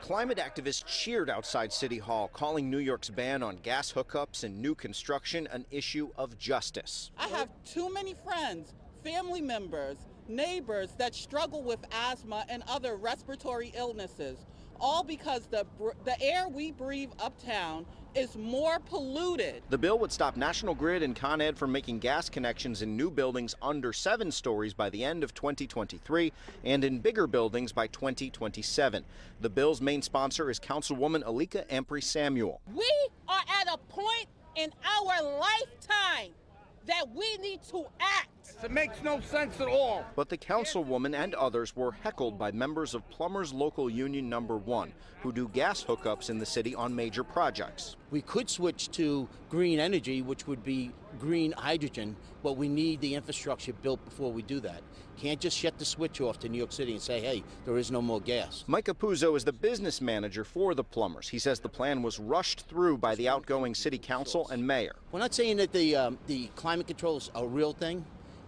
Climate activists cheered outside City Hall, calling New York's ban on gas hookups and new construction an issue of justice. I have too many friends, family members, neighbors that struggle with asthma and other respiratory illnesses, all because the air we breathe uptown is more polluted. The bill would stop National Grid and Con Ed from making gas connections in new buildings under 7 stories by the end of 2023 and in bigger buildings by 2027. The bill's main sponsor is Councilwoman Alika Ampry-Samuel. We are at a point in our lifetime that we need to act. It makes no sense at all. But the councilwoman and others were heckled by members of Plumbers Local Union Number 1, who do gas hookups in the city on major projects. We could switch to green energy, which would be green hydrogen, but we need the infrastructure built before we do that. Can't just shut the switch off to New York City and say, hey, there is no more gas. Mike Capuzzo is the business manager for the Plumbers. He says the plan was rushed through by the outgoing city council and mayor. We're not saying that the climate control is a real thing,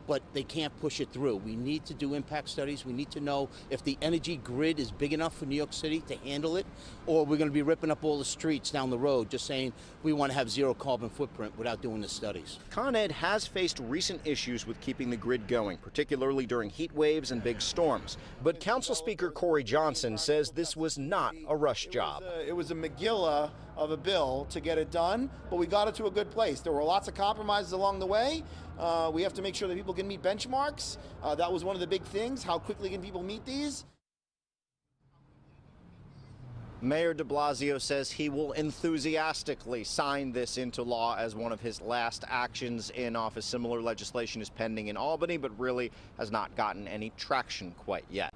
but they can't push it through. We need to do impact studies. We need to know if the energy grid is big enough for New York City to handle it, or we're going to be ripping up all the streets down the road just saying we want to have zero carbon footprint without doing the studies. Con Ed has faced recent issues with keeping the grid going, particularly during heat waves and big storms. But Council Speaker Corey Johnson says this was not a rush job. It was a McGilla of a bill to get it done, but we got it to a good place. There were lots of compromises along the way. We have to make sure that people can meet benchmarks. That was one of the big things. How quickly can people meet these? Mayor de Blasio says he will enthusiastically sign this into law as one of his last actions in office. Similar legislation is pending in Albany, but really has not gotten any traction quite yet.